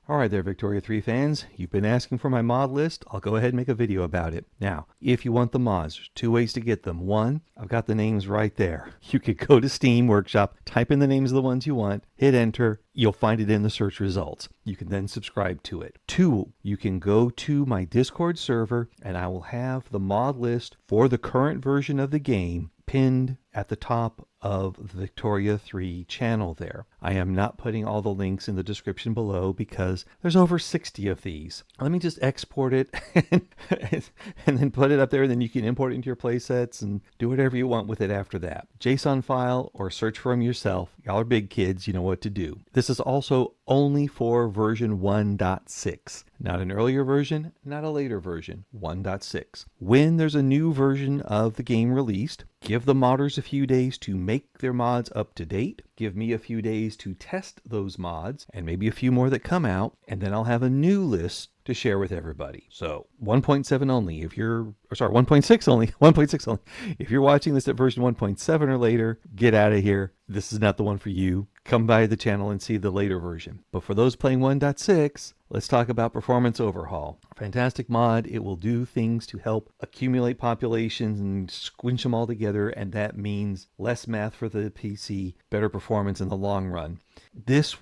Alright there, Victoria 3 fans. You've been asking for my mod list. I'll go ahead and make a video about it. Now, if you want the mods, there's two ways to get them. One, I've got the names right there. You could go to Steam Workshop, type in the names of the ones you want, hit enter, you'll find it in the search results. You can then subscribe to it. Two, you can go to my Discord server and I will have the mod list for the current version of the game pinned at the top of the Victoria 3 channel there. I am not putting all the links in the description below because there's over 60 of these. Let me just export it and then put it up there, and then you can import it into your playsets and do whatever you want with it after that. JSON file or search for them yourself. Y'all are big kids, you know what to do. This is also only for version 1.6. Not an earlier version, not a later version, 1.6. When there's a new version of the game released, give the modders a few days to make their mods up to date. Give me a few days to test those mods, and maybe a few more that come out, and then I'll have a new list to share with everybody. So 1.7 only if you're, or sorry, 1.6 only, 1.6 only. If you're watching this at version 1.7 or later, get out of here. This is not the one for you. Come by the channel and see the later version. But for those playing 1.6, let's talk about Performance Overhaul. Fantastic mod. It will do things to help accumulate populations and squinch them all together, and that means less math for the PC, better performance in the long run.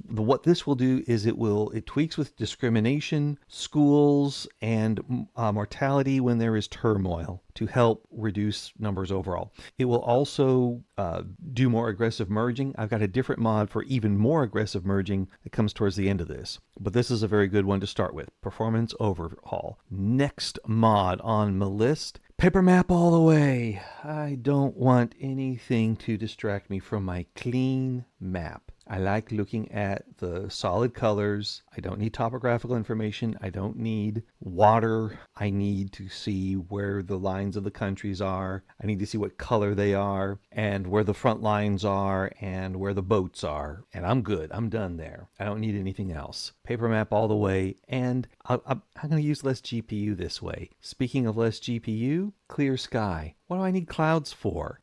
What this will do is it tweaks with discrimination, schools, and mortality when there is turmoil to help reduce numbers overall. It will also do more aggressive merging. I've got a different mod for even more aggressive merging that comes towards the end of this. But this is a very good one to start with. Performance Overhaul. Next mod on my list, paper map all the way. I don't want anything to distract me from my clean map. I like looking at the solid colors. I don't need topographical information. I don't need water. I need to see where the lines of the countries are. I need to see what color they are and where the front lines are and where the boats are. And I'm good. I'm done there. I don't need anything else. Paper map all the way. And I'm going to use less GPU this way. Speaking of less GPU, clear sky. What do I need clouds for?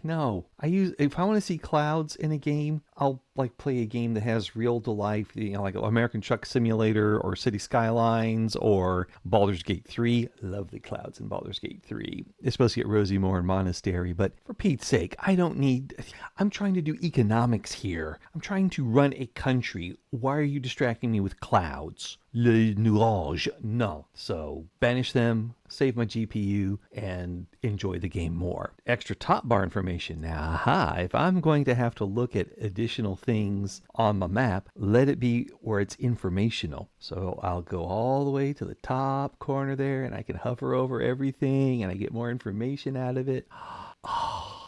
No. If I want to see clouds in a game, I'll play a game that has real to life, like American Truck Simulator or City Skylines or Baldur's Gate 3. Love the clouds in Baldur's Gate 3. It's supposed to get Rosie Moore and Monastery, but for Pete's sake, I'm trying to do economics here. I'm trying to run a country. Why are you distracting me with clouds? Le nuage. No. So banish them, save my GPU, and enjoy the game more. Extra top bar information. Now, if I'm going to have to look at additional things on my map, let it be where it's informational. So I'll go all the way to the top corner there, and I can hover over everything, and I get more information out of it.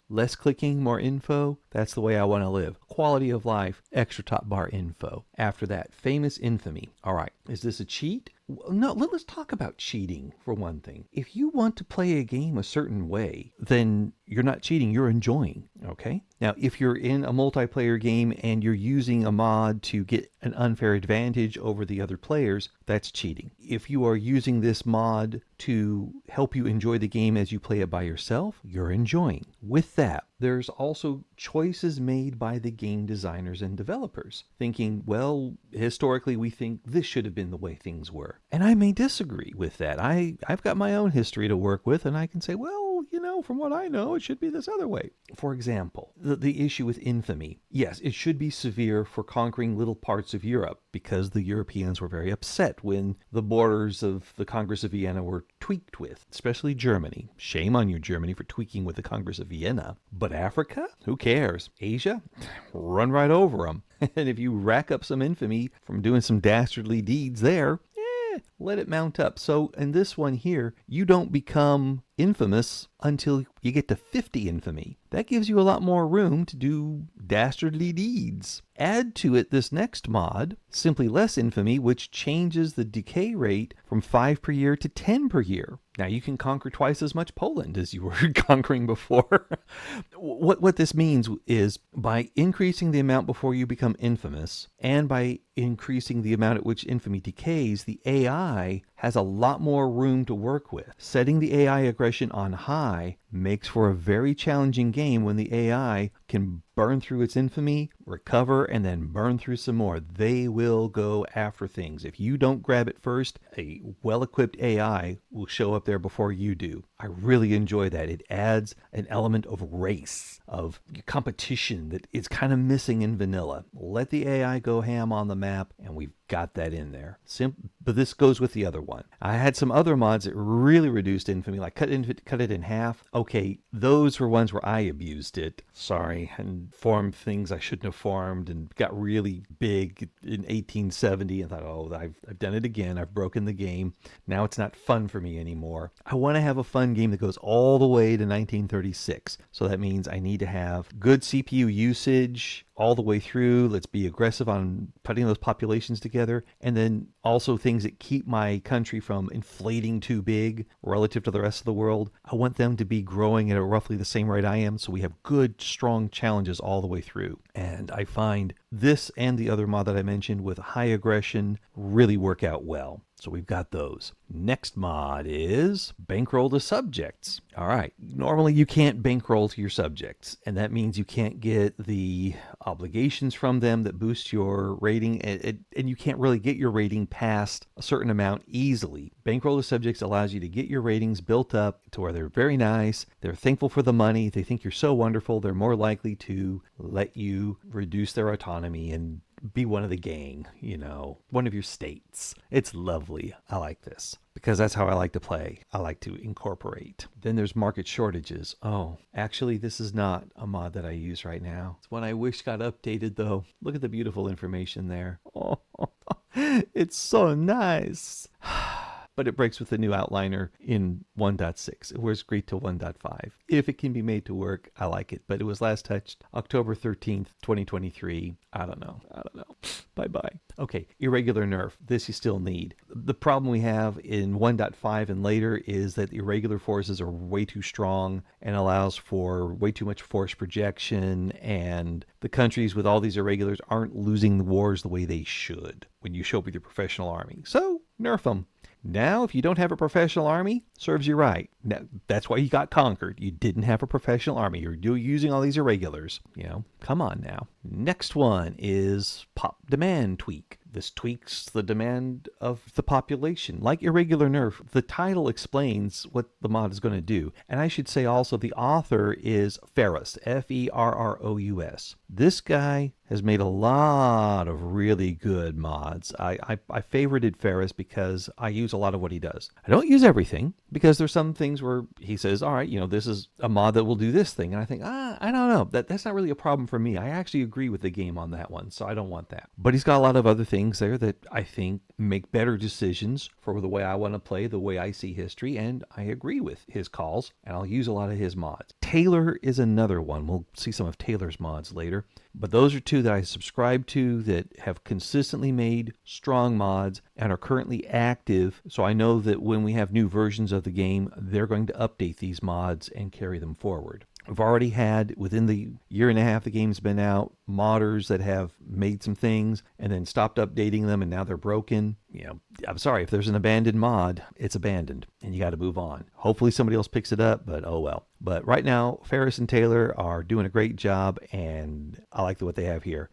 Less clicking, more info. That's the way I want to live. Quality of life, extra top bar info. After that, famous infamy. All right, is this a cheat? No, let's talk about cheating for one thing. If you want to play a game a certain way, then you're not cheating, you're enjoying, okay? Now, if you're in a multiplayer game and you're using a mod to get an unfair advantage over the other players, that's cheating. If you are using this mod to help you enjoy the game as you play it by yourself, you're enjoying. With that, there's also choices made by the game designers and developers, thinking, well, historically we think this should have been the way things were. And I may disagree with that. I've got my own history to work with, and I can say, well, from what I know, it should be this other way. For example, the issue with infamy. Yes, it should be severe for conquering little parts of Europe because the Europeans were very upset when the borders of the Congress of Vienna were tweaked with, especially Germany. Shame on you, Germany, for tweaking with the Congress of Vienna. But Africa? Who cares? Asia? Run right over them. And if you rack up some infamy from doing some dastardly deeds there, let it mount up. So in this one here, you don't become infamous until you get to 50 infamy. That gives you a lot more room to do dastardly deeds. Add to it this next mod, Simply Less Infamy, which changes the decay rate from 5 per year to 10 per year. Now you can conquer twice as much Poland as you were conquering before. What this means is by increasing the amount before you become infamous and by increasing the amount at which infamy decays, the AI has a lot more room to work with. Setting the AI aggression on high makes for a very challenging game when the AI can burn through its infamy, recover, and then burn through some more. They will go after things. If you don't grab it first, a well-equipped AI will show up there before you do. I really enjoy that. It adds an element of race, of competition that is kind of missing in vanilla. Let the AI go ham on the map, and we've got that in there. But this goes with the other one. I had some other mods that really reduced infamy, like cut it in half. Okay, those were ones where I abused it. Sorry, and formed things I shouldn't have formed, and got really big in 1870, and thought, oh, I've done it again. I've broken the game. Now it's not fun for me anymore. I want to have a fun game that goes all the way to 1936. So that means I need to have good CPU usage all the way through. Let's be aggressive on putting those populations together, and then also things that keep my country from inflating too big relative to the rest of the world. I want them to be growing at roughly the same rate I am, so we have good, strong challenges all the way through. And I find this and the other mod that I mentioned with high aggression really work out well. So we've got those. Next mod is bankroll to subjects. All right. Normally you can't bankroll to your subjects, and that means you can't get the obligations from them that boost your rating, and you can't really get your rating past a certain amount easily. Bankroll to subjects allows you to get your ratings built up to where they're very nice, they're thankful for the money, they think you're so wonderful, they're more likely to let you reduce their autonomy and be one of the gang, one of your states. It's lovely. I like this because that's how I like to play. I like to incorporate. Then there's market shortages. Oh, actually, this is not a mod that I use right now. It's one I wish got updated, though. Look at the beautiful information there. Oh, it's so nice. But it breaks with the new outliner in 1.6. It works great to 1.5. If it can be made to work, I like it. But it was last touched October 13th, 2023. I don't know. Bye-bye. Okay, irregular nerf. This you still need. The problem we have in 1.5 and later is that the irregular forces are way too strong and allows for way too much force projection, and the countries with all these irregulars aren't losing the wars the way they should when you show up with your professional army. So, nerf them. Now, if you don't have a professional army, serves you right. Now, that's why you got conquered. You didn't have a professional army. You're using all these irregulars. Come on now. Next one is pop demand tweak. This tweaks the demand of the population. Like irregular nerf, the title explains what the mod is going to do. And I should say also the author is Ferrous, Ferrous. This guy has made a lot of really good mods. I favorited Ferrous because I use a lot of what he does. I don't use everything because there's some things where he says, all right, this is a mod that will do this thing. And I think, I don't know. That's not really a problem for me. I actually agree with the game on that one, so I don't want that. But he's got a lot of other things there that I think make better decisions for the way I want to play, the way I see history, and I agree with his calls, and I'll use a lot of his mods. Taylor is another one. We'll see some of Taylor's mods later. But those are two that I subscribe to that have consistently made strong mods and are currently active. So I know that when we have new versions of the game, they're going to update these mods and carry them forward. I've already had, within the year and a half the game's been out, modders that have made some things and then stopped updating them and now they're broken. I'm sorry, if there's an abandoned mod, it's abandoned and you got to move on. Hopefully somebody else picks it up, but oh well. But right now, Ferris and Taylor are doing a great job, and I like what they have here.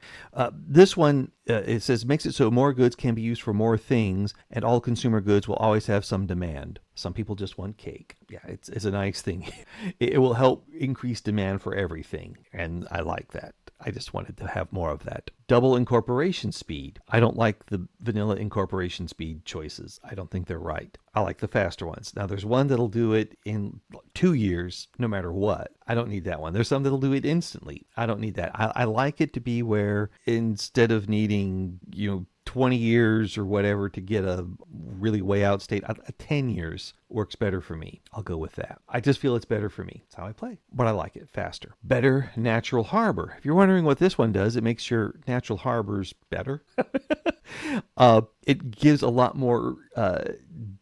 This one, it says, makes it so more goods can be used for more things, and all consumer goods will always have some demand. Some people just want cake. Yeah, it's a nice thing. It will help increase demand for everything, and I like that. I just wanted to have more of that. Double incorporation speed. I don't like the vanilla incorporation speed choices. I don't think they're right. I like the faster ones. Now, there's one that'll do it in 2 years, no matter what. I don't need that one. There's some that'll do it instantly. I don't need that. I like it to be where instead of needing, 20 years or whatever to get a really way out state, 10 years works better for me. I'll go with that. I just feel it's better for me. It's how I play. But I like it faster. Better natural harbor. If you're wondering what this one does, it makes your natural harbors better. It gives a lot more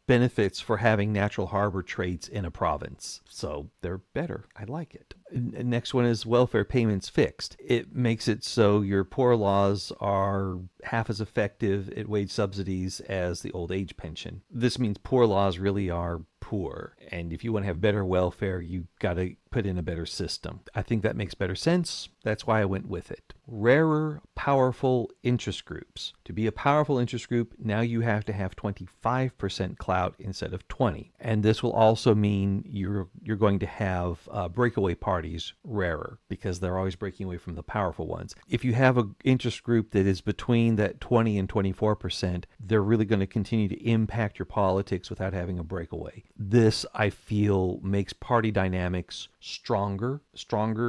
benefits for having natural harbor traits in a province. So they're better. I like it. Next one is welfare payments fixed. It makes it so your poor laws are half as effective at wage subsidies as the old age pension. This means poor laws really are poor. And if you want to have better welfare, you got to put in a better system. I think that makes better sense. That's why I went with it. Rarer, powerful interest groups. To be a powerful interest group, now you have to have 25% clout instead of 20. And this will also mean you're going to have breakaway parties rarer because they're always breaking away from the powerful ones. If you have an interest group that is between that 20 and 24%, they're really going to continue to impact your politics without having a breakaway. This, I feel, makes party dynamics stronger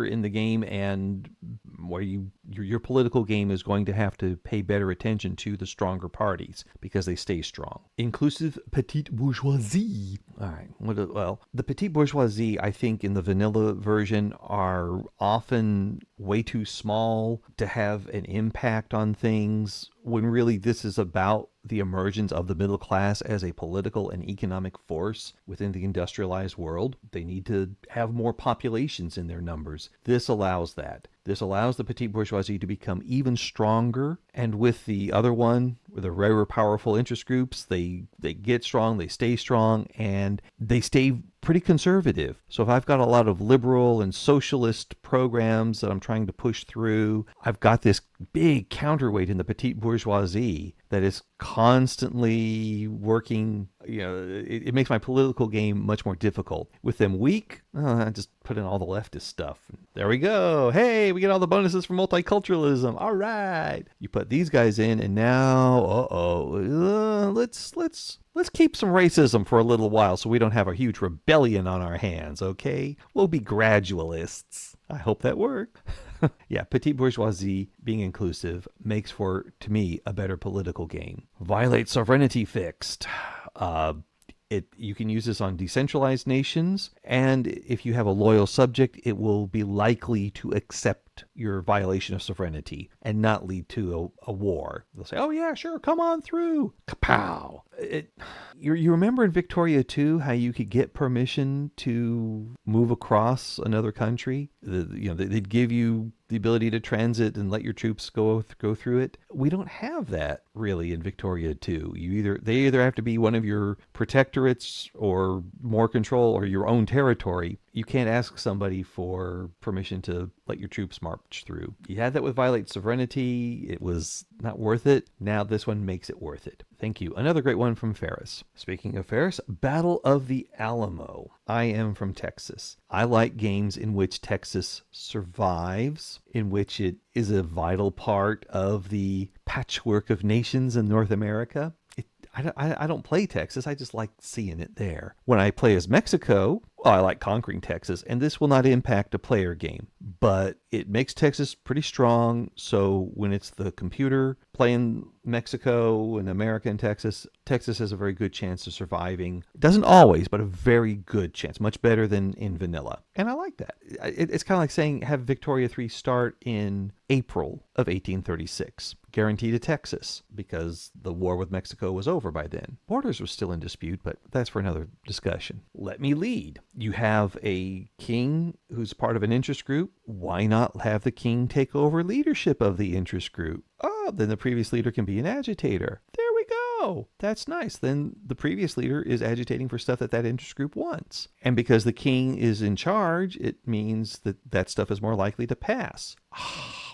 in the game, and where your political game is going to have to pay better attention to the stronger parties because they stay strong. Inclusive petite bourgeoisie. All right. Well, the petite bourgeoisie, I think, in the vanilla version are often way too small to have an impact on things, when really this is about the emergence of the middle class as a political and economic force within the industrialized world. They need to have more populations in their numbers. This allows that. This allows the petite bourgeoisie to become even stronger. And with the other one, with the rarer powerful interest groups, they get strong, they stay strong, and they stay pretty conservative. So if I've got a lot of liberal and socialist programs that I'm trying to push through, I've got this big counterweight in the petite bourgeoisie that is constantly working. It makes my political game much more difficult. With them weak, I just put in all the leftist stuff. There we go. Hey, we get all the bonuses for multiculturalism. All right. You put these guys in, and now, let's keep some racism for a little while so we don't have a huge rebellion on our hands, okay? We'll be gradualists. I hope that worked. Yeah, petite bourgeoisie being inclusive makes for, to me, a better political game. Violate sovereignty fixed. You can use this on decentralized nations, and if you have a loyal subject, it will be likely to accept your violation of sovereignty and not lead to a war. They'll say, oh yeah, sure, come on through. Kapow. You remember in Victoria 2 how you could get permission to move across another country? They'd give you the ability to transit and let your troops go through it. We don't have that really in Victoria 2. They either have to be one of your protectorates or more control or your own territory. You can't ask somebody for permission to let your troops march through. You had that with Violate Sovereignty. It was not worth it. Now this one makes it worth it. Thank you. Another great one from Ferris. Speaking of Ferris, Battle of the Alamo. I am from Texas. I like games in which Texas survives, in which it is a vital part of the patchwork of nations in North America. I don't play Texas. I just like seeing it there. When I play as Mexico, I like conquering Texas, and this will not impact a player game, but it makes Texas pretty strong. So when it's the computer playing Mexico and America and Texas has a very good chance of surviving. It doesn't always, but a very good chance, much better than in vanilla. And I like that. It's kind of like saying have Victoria 3 start in April of 1836. Guaranteed to Texas, because the war with Mexico was over by then. Borders were still in dispute, but that's for another discussion. Let me lead. You have a king who's part of an interest group. Why not have the king take over leadership of the interest group? Oh, then the previous leader can be an agitator. There we go. That's nice. Then the previous leader is agitating for stuff that interest group wants. And because the king is in charge, it means that stuff is more likely to pass.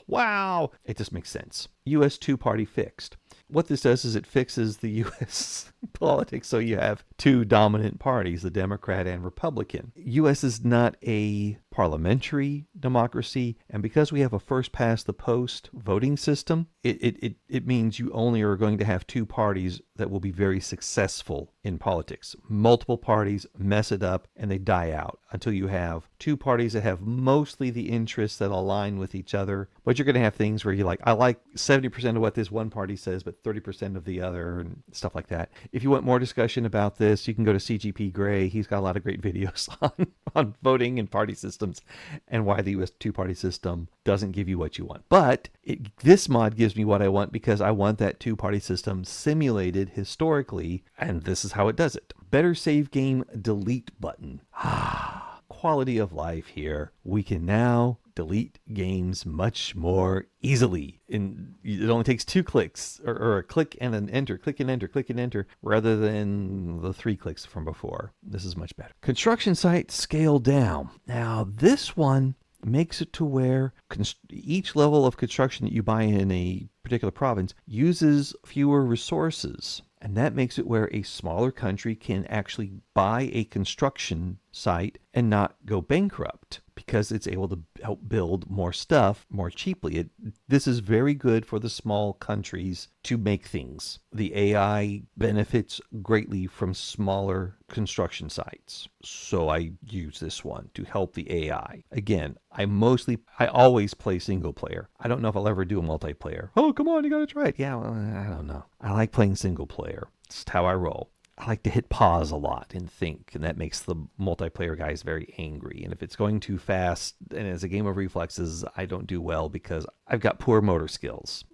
Wow. It just makes sense. U.S. two-party fixed. What this does is it fixes the U.S. politics so you have two dominant parties, the Democrat and Republican. U.S. is not a parliamentary democracy, and because we have a first-past-the-post voting system, it means you only are going to have two parties that will be very successful in politics. Multiple parties mess it up, and they die out until you have two parties that have mostly the interests that align with each other. But you're going to have things where you're like, I like 70% of what this one party says, but 30% of the other, and stuff like that. If you want more discussion about this, you can go to CGP Grey. He's got a lot of great videos on voting and party systems and why the U.S. two-party system doesn't give you what you want. But this mod gives me what I want because I want that two-party system simulated historically, and this is how it does it. Better save game delete button. quality of life here. We can now delete games much more easily. It only takes 2 clicks, or a click and an enter, click and enter, click and enter, rather than the 3 clicks from before. This is much better. Construction site scale down. Now this one makes it to where each level of construction that you buy in a particular province uses fewer resources. And that makes it where a smaller country can actually buy a construction site and not go bankrupt because it's able to help build more stuff more cheaply. This is very good for the small countries to make things. The AI benefits greatly from smaller construction sites. So I use this one to help the AI. Again, I always play single player. I don't know if I'll ever do a multiplayer. Oh, come on, you gotta try it. Yeah, well, I don't know. I like playing single player. It's how I roll. I like to hit pause a lot and think, and that makes the multiplayer guys very angry. And if it's going too fast, and as a game of reflexes, I don't do well because I've got poor motor skills.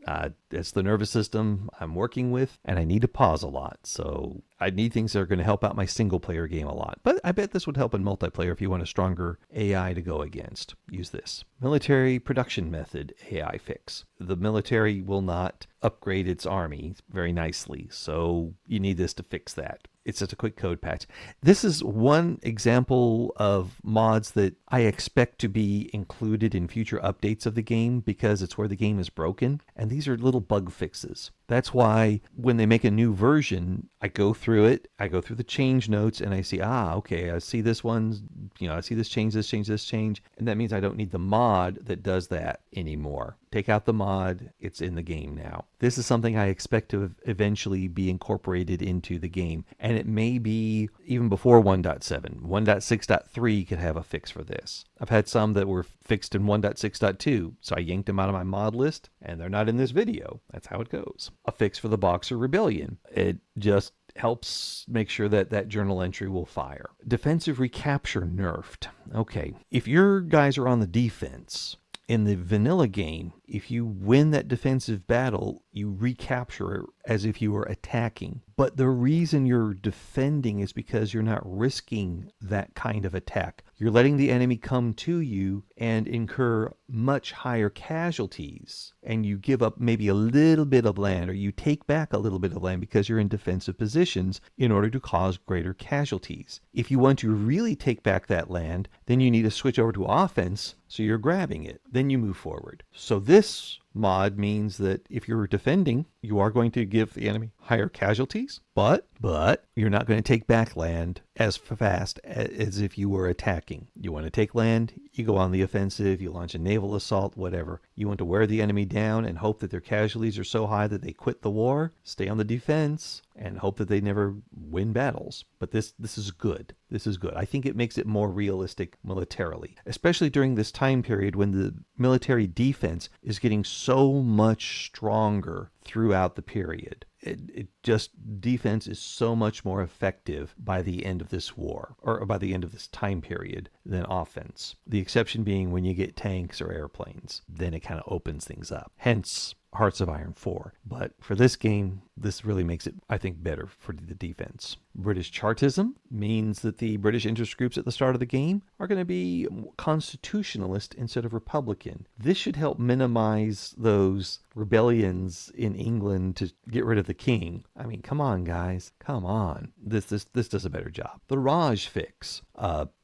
It's the nervous system I'm working with, and I need to pause a lot. So I need things that are going to help out my single player game a lot. But I bet this would help in multiplayer if you want a stronger AI to go against. Use this. Military production method AI fix. The military will not upgrade its army very nicely, so you need this to fix that. It's just a quick code patch. This is one example of mods that I expect to be included in future updates of the game because it's where the game is broken. And these are little bug fixes. That's why when they make a new version, I go through it, I go through the change notes, and I see, okay, I see this one, I see this change, this change, this change. And that means I don't need the mod that does that anymore. Take out the mod, it's in the game now. This is something I expect to eventually be incorporated into the game. And it may be even before 1.7. 1.6.3 could have a fix for this. I've had some that were fixed in 1.6.2, so I yanked them out of my mod list, and they're not in this video. That's how it goes. A fix for the Boxer Rebellion. It just helps make sure that that journal entry will fire. Defensive recapture nerfed. Okay, if your guys are on the defense, in the vanilla game, if you win that defensive battle, you recapture it as if you were attacking. But the reason you're defending is because you're not risking that kind of attack. You're letting the enemy come to you and incur much higher casualties. And you give up maybe a little bit of land, or you take back a little bit of land because you're in defensive positions in order to cause greater casualties. If you want to really take back that land, then you need to switch over to offense, so you're grabbing it. Then you move forward. So this mod means that if you're defending, you are going to give the enemy higher casualties, but you're not going to take back land as fast as if you were attacking. You want to take land, you go on the offensive, you launch a naval assault, whatever. You want to wear the enemy down and hope that their casualties are so high that they quit the war, stay on the defense, and hope that they never win battles. But this is good. This is good. I think it makes it more realistic militarily, especially during this time period when the military defense is getting so much stronger throughout the period. It just, defense is so much more effective by the end of this war, or by the end of this time period, than offense. The exception being when you get tanks or airplanes, then it kind of opens things up. Hence, Hearts of Iron 4. But for this game, this really makes it, I think, better for the defense. British Chartism means that the British interest groups at the start of the game are going to be constitutionalist instead of Republican. This should help minimize those rebellions in England to get rid of the king. I mean, come on, guys. Come on. This does a better job. The Raj fix.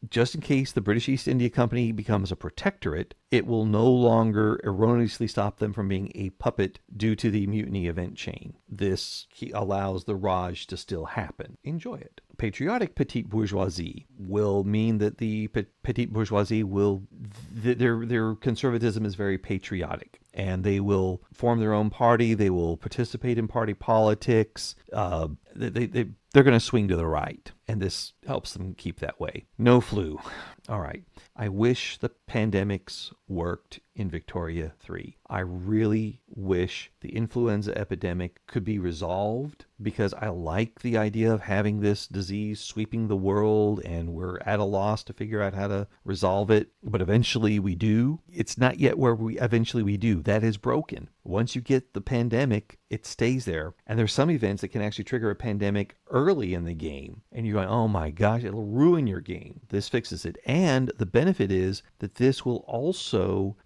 Just in case the British East India Company becomes a protectorate, it will no longer erroneously stop them from being a puppet due to the mutiny event chain. This allows the Raj to still happen. Enjoy it. Patriotic petite bourgeoisie will mean that the petite bourgeoisie will, their conservatism is very patriotic, and they will form their own party. They will participate in party politics. They're going to swing to the right, and this helps them keep that way. No flu. All right. I wish the pandemics worked in Victoria 3. I really wish the influenza epidemic could be resolved because I like the idea of having this disease sweeping the world and we're at a loss to figure out how to resolve it. But eventually we do. It's not yet where we eventually we do. That is broken. Once you get the pandemic, it stays there. And there's some events that can actually trigger a pandemic early in the game. And you're going, oh my gosh, it'll ruin your game. This fixes it. And the benefit is that this will also,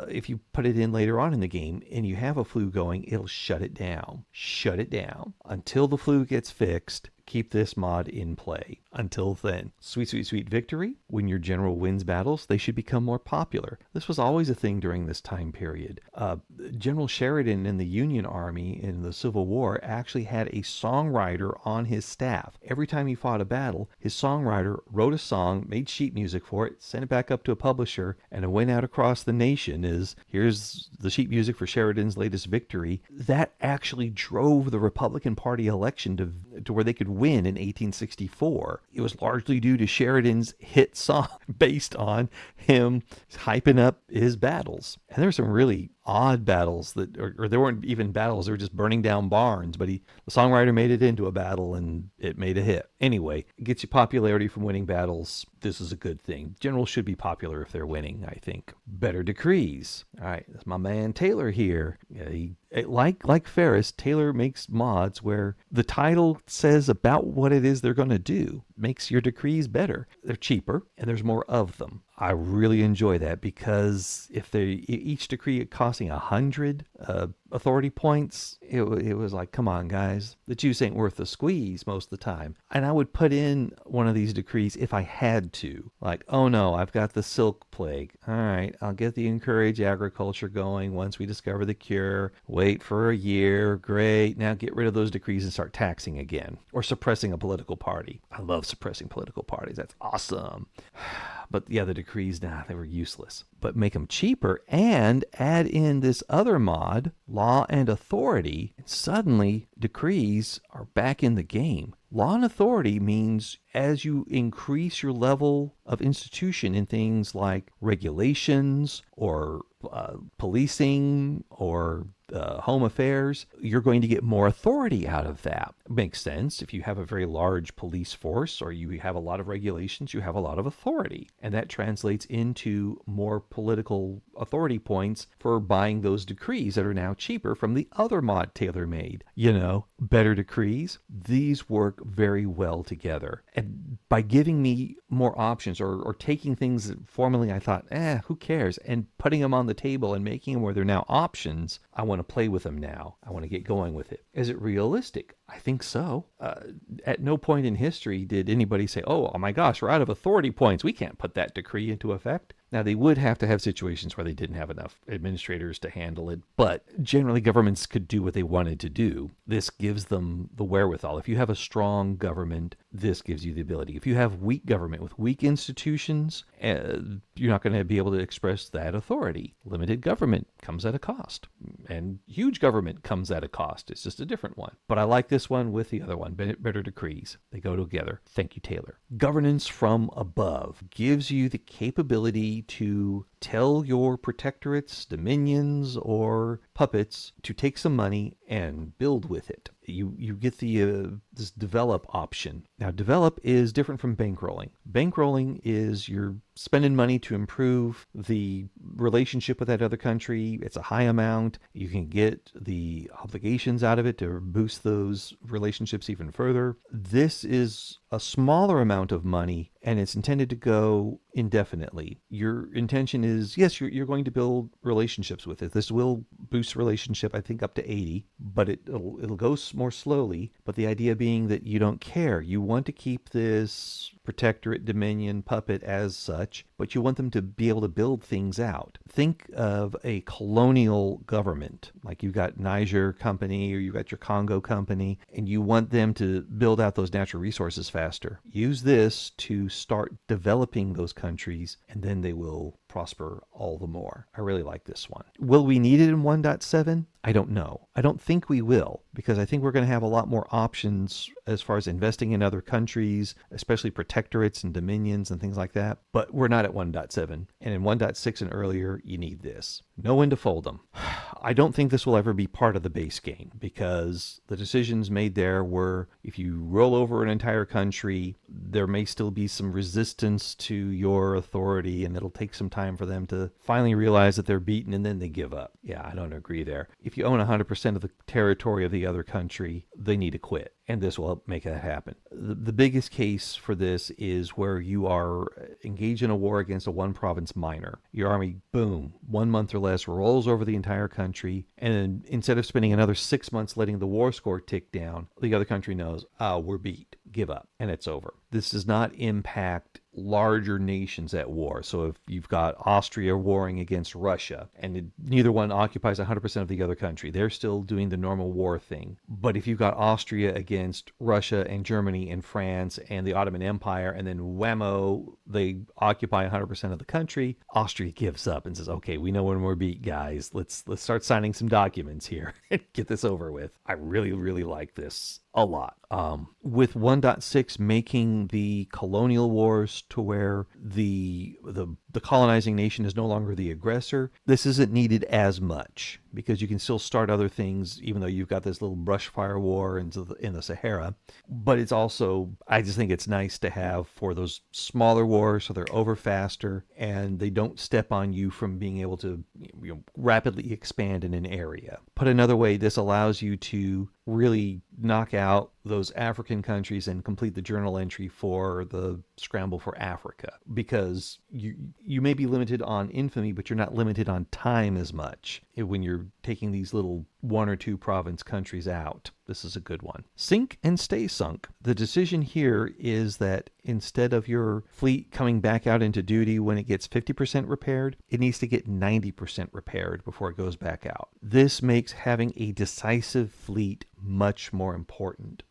if you put it in later on in the game and you have a flu going, it'll shut it down. Shut it down. Until the flu gets fixed, keep this mod in play. Until then, sweet, sweet, sweet victory. When your general wins battles, they should become more popular. This was always a thing during this time period. General Sheridan in the Union Army in the Civil War actually had a songwriter on his staff. Every time he fought a battle, his songwriter wrote a song, made sheet music for it, sent it back up to a publisher, and it went out across the nation as, here's the sheet music for Sheridan's latest victory. That actually drove the Republican Party election to where they could win in 1864. It was largely due to Sheridan's hit song based on him hyping up his battles. And there were some really odd battles that, or there weren't even battles, they were just burning down barns, but the songwriter made it into a battle and it made a hit. Anyway, it gets you popularity from winning battles. This is a good thing. Generals should be popular if they're winning, I think. Better decrees. All right, that's my man Taylor here. Like Ferris, Taylor makes mods where the title says about what it is they're going to do. Makes your decrees better. They're cheaper and there's more of them. I really enjoy that because if each decree costing 100 authority points, it was like, come on, guys. The juice ain't worth the squeeze most of the time. And I would put in one of these decrees if I had to. Like, oh no, I've got the silk plague. All right, I'll get the encourage agriculture going once we discover the cure. Wait for a year. Great. Now get rid of those decrees and start taxing again. Or suppressing a political party. I love suppressing political parties. That's awesome. But yeah, the decrees, they were useless. But make them cheaper and add in this other mod, law and authority, and suddenly decrees are back in the game. Law and authority means as you increase your level of institution in things like regulations or policing or home affairs, you're going to get more authority out of that. It makes sense. If you have a very large police force or you have a lot of regulations, you have a lot of authority. And that translates into more political authority points for buying those decrees that are now cheaper from the other mod Taylor made. Better decrees. These work very well together. And by giving me more options or taking things that formerly I thought, who cares, and putting them on the table and making them where they're now options, I want to play with them now. I want to get going with it. Is it realistic? I think so. At no point in history did anybody say, oh my gosh, we're out of authority points. We can't put that decree into effect. Now, they would have to have situations where they didn't have enough administrators to handle it, but generally governments could do what they wanted to do. This gives them the wherewithal. If you have a strong government, this gives you the ability. If you have weak government with weak institutions, you're not going to be able to express that authority. Limited government comes at a cost, and huge government comes at a cost. It's just a different one. But I like this one with the other one, better decrees. They go together. Thank you, Taylor. Governance from above gives you the capability to tell your protectorates, dominions, or puppets to take some money and build with it. You get this develop option. Now, develop is different from bankrolling. Bankrolling is you're spending money to improve the relationship with that other country. It's a high amount. You can get the obligations out of it to boost those relationships even further. This is a smaller amount of money, and it's intended to go indefinitely. Your intention is, yes, you're going to build relationships with it. This will boost relationship, I think, up to 80, but it'll go more slowly. But the idea being that you don't care. You want to keep this protectorate, dominion, puppet as such, but you want them to be able to build things out. Think of a colonial government, like you've got Niger Company or you've got your Congo Company, and you want them to build out those natural resources faster. Use this to start developing those countries, and then they will prosper all the more. I really like this one. Will we need it in 1.7? I don't know. I don't think we will, because I think we're going to have a lot more options as far as investing in other countries, especially protectorates and dominions and things like that. But we're not at 1.7. And in 1.6 and earlier, you need this. Know when to fold them. I don't think this will ever be part of the base game because the decisions made there were if you roll over an entire country, there may still be some resistance to your authority and it'll take some time for them to finally realize that they're beaten and then they give up. Yeah, I don't agree there. If you own 100% of the territory of the other country, they need to quit. And this will make that happen. The biggest case for this is where you are engaged in a war against a one province minor. Your army, boom, 1 month or less, rolls over the entire country. And then instead of spending another 6 months letting the war score tick down, the other country knows, oh, we're beat. Give up. And it's over. This does not impact larger nations at war. So if you've got Austria warring against Russia and neither one occupies 100% of the other country, they're still doing the normal war thing. But if you've got Austria against Russia and Germany and France and the Ottoman Empire, and then whammo, they occupy 100% of the country, Austria gives up and says, okay, we know when we're beat, guys. Let's start signing some documents here and get this over with. I really, really like this a lot. With 1.6 making the colonial wars to where the colonizing nation is no longer the aggressor, this isn't needed as much because you can still start other things even though you've got this little brush fire war in the Sahara. But it's also, I just think it's nice to have for those smaller wars so they're over faster and they don't step on you from being able to rapidly expand in an area. Put another way, this allows you to really knock out those African countries and complete the journal entry for the scramble for Africa, because you may be limited on infamy, but you're not limited on time as much when you're taking these little 1 or 2 province countries out. This is a good one. Sink and stay sunk. The decision here is that instead of your fleet coming back out into duty when it gets 50% repaired, it needs to get 90% repaired before it goes back out. This makes having a decisive fleet much more important.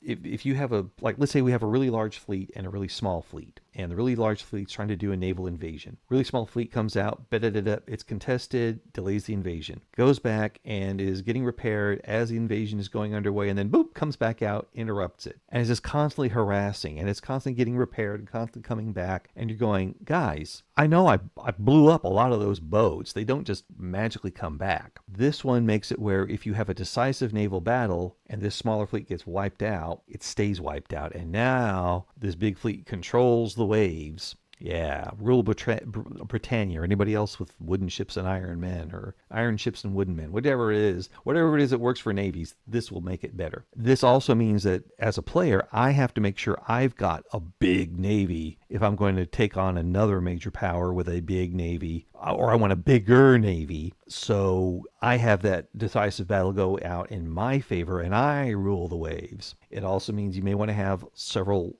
If you have let's say we have a really large fleet and a really small fleet, and the really large fleet's trying to do a naval invasion. Really small fleet comes out, it's contested, delays the invasion, goes back and is getting repaired as the invasion is going underway, and then boop, comes back out, interrupts it. And it's just constantly harassing, and it's constantly getting repaired and constantly coming back, and you're going, guys, I know I blew up a lot of those boats. They don't just magically come back. This one makes it where if you have a decisive naval battle and this smaller fleet gets wiped out, it stays wiped out. And now this big fleet controls the waves. Yeah, rule Britannia or anybody else with wooden ships and iron men, or iron ships and wooden men, whatever it is that works for navies, this will make it better. This also means that as a player, I have to make sure I've got a big navy if I'm going to take on another major power with a big navy, or I want a bigger navy. So I have that decisive battle go out in my favor and I rule the waves. It also means you may want to have several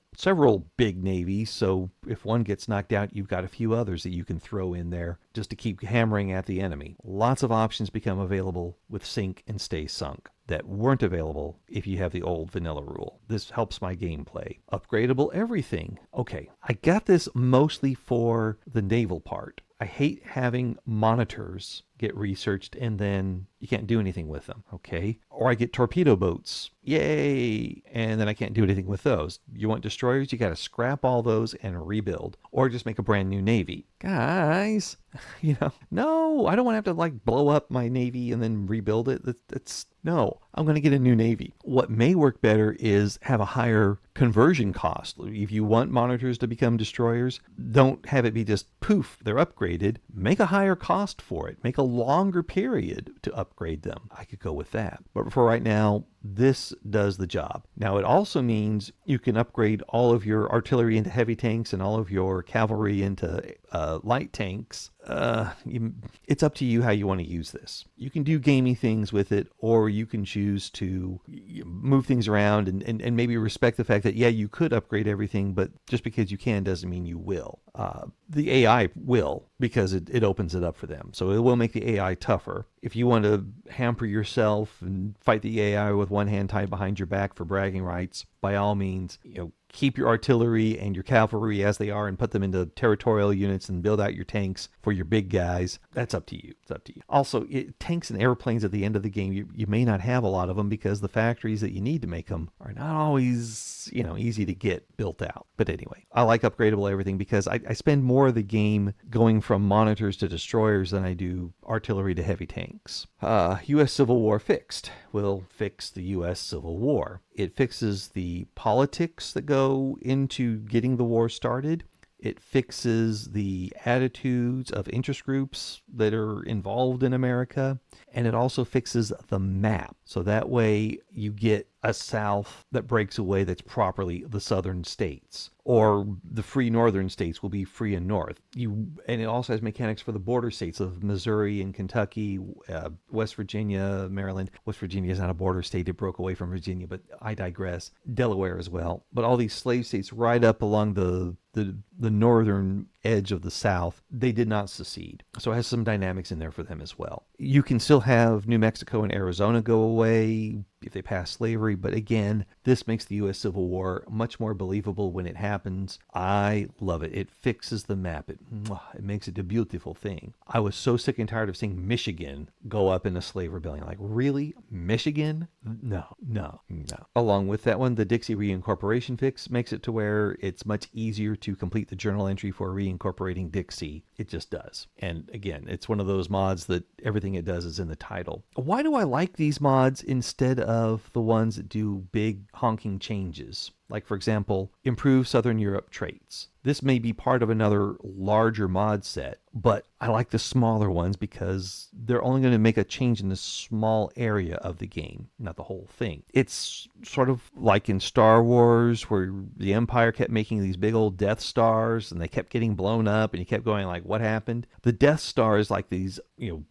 big navies, so if one gets knocked out, you've got a few others that you can throw in there just to keep hammering at the enemy. Lots of options become available with sink and stay sunk that weren't available if you have the old vanilla rule. This helps my gameplay. Upgradable everything. Okay, I got this mostly for the naval part. I hate having monitors get researched and then you can't do anything with them, okay? Or I get torpedo boats, yay, and then I can't do anything with those. You want destroyers, you got to scrap all those and rebuild, or just make a brand new navy. Guys, no, I don't want to have to blow up my navy and then rebuild it. No, I'm going to get a new navy. What may work better is have a higher conversion cost. If you want monitors to become destroyers, don't have it be just poof, they're upgraded. Make a higher cost for it. Make a longer period to upgrade them. I could go with that. But for right now, this does the job. Now, it also means you can upgrade all of your artillery into heavy tanks and all of your cavalry into light tanks. It's up to you how you want to use this. You can do gamey things with it, or you can choose to move things around and maybe respect the fact that, yeah, you could upgrade everything, but just because you can doesn't mean you will. The AI will, because it opens it up for them. So it will make the AI tougher. If you want to hamper yourself and fight the AI with one hand tied behind your back for bragging rights, by all means, keep your artillery and your cavalry as they are and put them into territorial units and build out your tanks for your big guys. That's up to you. It's up to you. Also, tanks and airplanes at the end of the game, you may not have a lot of them because the factories that you need to make them are not always, easy to get built out. But anyway, I like upgradable everything because I spend more of the game going from monitors to destroyers than I do artillery to heavy tanks. U.S. Civil War fixed will fix the U.S. Civil War. It fixes the politics that go into getting the war started. It fixes the attitudes of interest groups that are involved in America. And it also fixes the map. So that way you get a South that breaks away that's properly the southern states. Or the free northern states will be free and north. And it also has mechanics for the border states of Missouri and Kentucky, West Virginia, Maryland. West Virginia is not a border state. It broke away from Virginia, but I digress. Delaware as well. But all these slave states right up along the northern edge of the South, they did not secede. So it has some dynamics in there for them as well. You can still have New Mexico and Arizona go away if they pass slavery, but again, this makes the U.S. Civil War much more believable when it happens. I love it. It fixes the map. It makes it a beautiful thing. I was so sick and tired of seeing Michigan go up in a slave rebellion. Like, really? Michigan? No. Along with that one, the Dixie reincorporation fix makes it to where it's much easier to complete the journal entry for reincorporating Dixie. It just does. And again, it's one of those mods that everything it does is in the title. Why do I like these mods instead of the ones that do big honking changes? Like, for example, improve Southern Europe traits. This may be part of another larger mod set, but I like the smaller ones because they're only going to make a change in a small area of the game, not the whole thing. It's sort of like in Star Wars where the Empire kept making these big old Death Stars and they kept getting blown up and you kept going like, what happened? The Death Star is like these,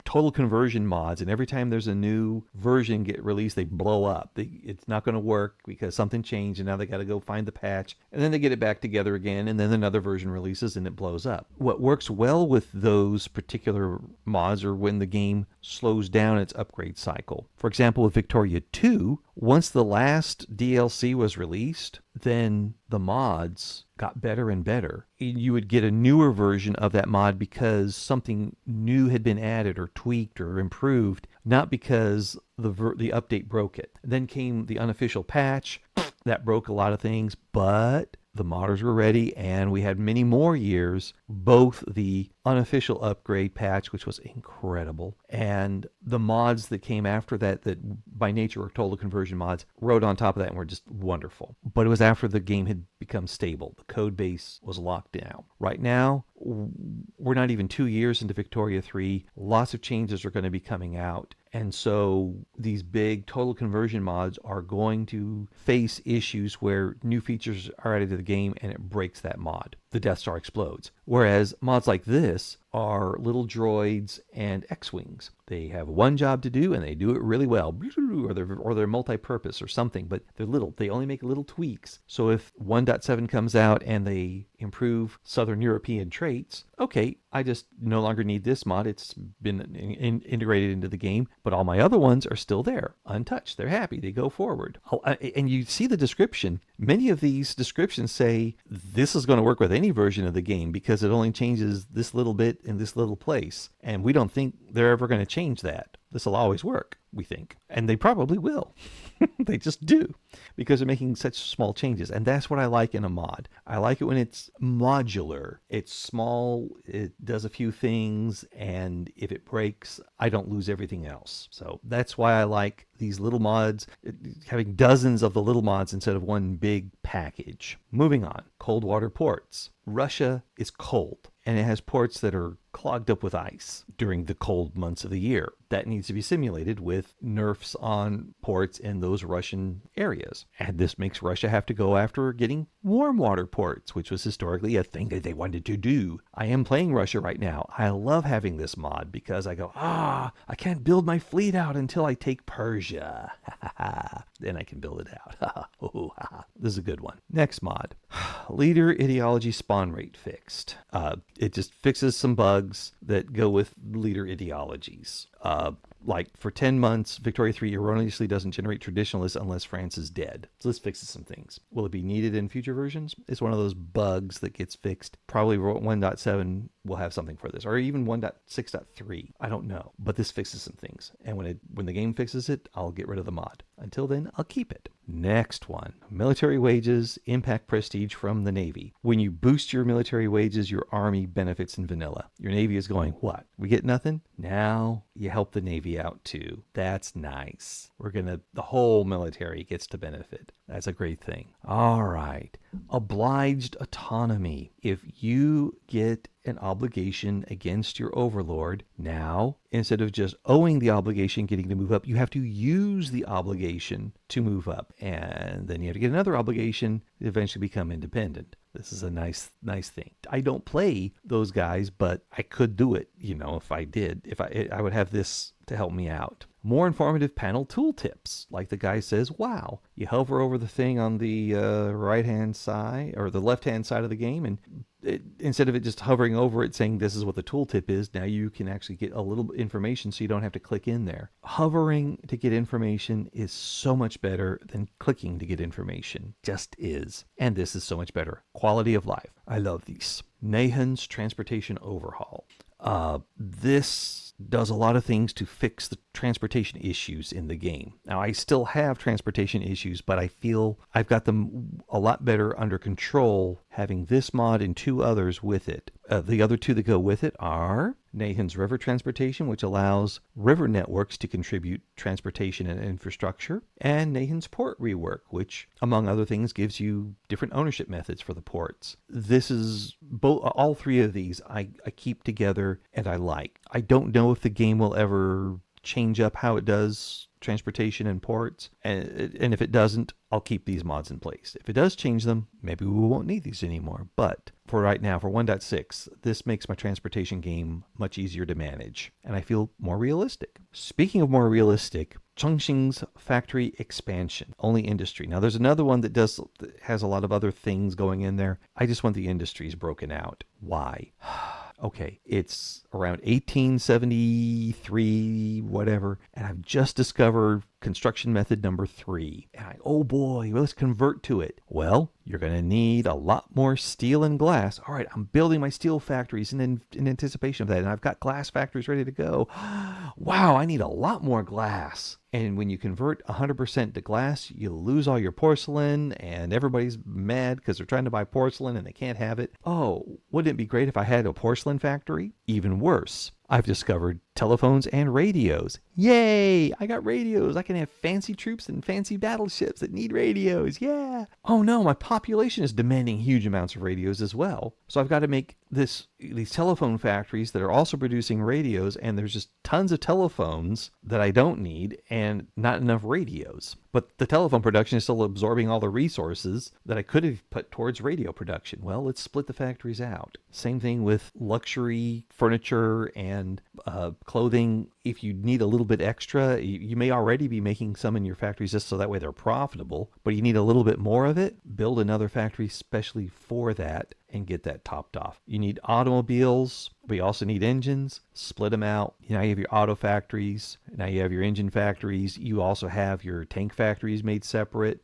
total conversion mods, and every time there's a new version get released, they blow up. It's not going to work because something changed and now they got to go find the patch, and then they get it back together again, and then another version releases and it blows up. What works well with those particular mods are when the game slows down its upgrade cycle. For example, with Victoria 2, once the last DLC was released, then the mods got better and better. You would get a newer version of that mod because something new had been added or tweaked or improved, not because the update broke it. Then came the unofficial patch that broke a lot of things, but the modders were ready, and we had many more years, both the unofficial upgrade patch, which was incredible, and the mods that came after that by nature were total conversion mods, rode on top of that and were just wonderful. But it was after the game had become stable. The code base was locked down. Right now, we're not even 2 years into Victoria 3. Lots of changes are going to be coming out. And so these big total conversion mods are going to face issues where new features are added to the game and it breaks that mod. The Death Star explodes. Whereas mods like this are little droids and X-Wings. They have one job to do and they do it really well. Or they're multi-purpose or something, but they're little. They only make little tweaks. So if 1.7 comes out and they improve Southern European traits, okay, I just no longer need this mod. It's been integrated into the game, but all my other ones are still there, untouched. They're happy. They go forward. And you see the description. Many of these descriptions say this is going to work with any version of the game because it only changes this little bit in this little place. And we don't think they're ever going to change that. This will always work, we think. And they probably will. They just do because they're making such small changes. And that's what I like in a mod. I like it when it's modular. It's small. It does a few things. And if it breaks, I don't lose everything else. So that's why I like these little mods, having dozens of the little mods instead of one big package. Moving on, cold water ports. Russia is cold, and it has ports that are clogged up with ice during the cold months of the year. That needs to be simulated with nerfs on ports in those Russian areas. And this makes Russia have to go after getting warm water ports, which was historically a thing that they wanted to do. I am playing Russia right now. I love having this mod because I go, I can't build my fleet out until I take Persia. Then I can build it out. This is a good one. Next mod. Leader ideology spawn rate fixed. It just fixes some bugs that go with leader ideologies. like for 10 months, Victoria 3 erroneously doesn't generate traditionalists unless France is dead. So this fixes some things. Will it be needed in future versions? It's one of those bugs that gets fixed. Probably 1.7 will have something for this, or even 1.6.3. I don't know, but this fixes some things. And when the game fixes it, I'll get rid of the mod. Until then, I'll keep it. Next one, military wages impact prestige from the Navy. When you boost your military wages, your Army benefits in vanilla. Your Navy is going, what? We get nothing? Now you help the Navy out too. That's nice. The whole military gets to benefit. That's a great thing. All right. Obliged autonomy. If you get an obligation against your overlord, now, instead of just owing the obligation, getting to move up, you have to use the obligation to move up. And then you have to get another obligation to eventually become independent. This is a nice thing. I don't play those guys, but I could do it, if I did. If I would have this to help me out. More informative panel tooltips. Like the guy says, wow, you hover over the thing on the right-hand side or the left-hand side of the game, and instead of it just hovering over it saying this is what the tooltip is, now you can actually get a little information so you don't have to click in there. Hovering to get information is so much better than clicking to get information. Just is. And this is so much better. Quality of life. I love these. Nahan's transportation overhaul. This does a lot of things to fix the transportation issues in the game. Now, I still have transportation issues, but I feel I've got them a lot better under control having this mod and two others with it. The other two that go with it are Nahan's River Transportation, which allows river networks to contribute transportation and infrastructure, and Nahan's Port Rework, which, among other things, gives you different ownership methods for the ports. This is all three of these I keep together and I like. I don't know if the game will ever change up how it does transportation and ports, and if it doesn't, I'll keep these mods in place. If it does change them, maybe we won't need these anymore, but for right now, for 1.6, this makes my transportation game much easier to manage, and I feel more realistic. Speaking of more realistic, Chongqing's factory expansion, only industry. Now there's another one that has a lot of other things going in there. I just want the industries broken out. Why? Okay, it's around 1873, whatever, and I've just discovered construction method number 3. And oh boy, let's convert to it. Well, you're going to need a lot more steel and glass. All right, I'm building my steel factories in anticipation of that, and I've got glass factories ready to go. Wow, I need a lot more glass. And when you convert 100% to glass, you lose all your porcelain, and everybody's mad because they're trying to buy porcelain and they can't have it. Oh, wouldn't it be great if I had a porcelain factory? Even worse, I've discovered telephones and radios. Yay! I got radios. I can have fancy troops and fancy battleships that need radios. Yeah! Oh no, my population is demanding huge amounts of radios as well. So I've got to make these telephone factories that are also producing radios, and there's just tons of telephones that I don't need and not enough radios. But the telephone production is still absorbing all the resources that I could have put towards radio production. Well, let's split the factories out. Same thing with luxury furniture and clothing. If you need a little bit extra, you may already be making some in your factories just so that way they're profitable, but you need a little bit more of it, build another factory specially for that and get that topped off. You need automobiles, but you also need engines. Split them out. Now you have your auto factories. Now you have your engine factories. You also have your tank factories made separate.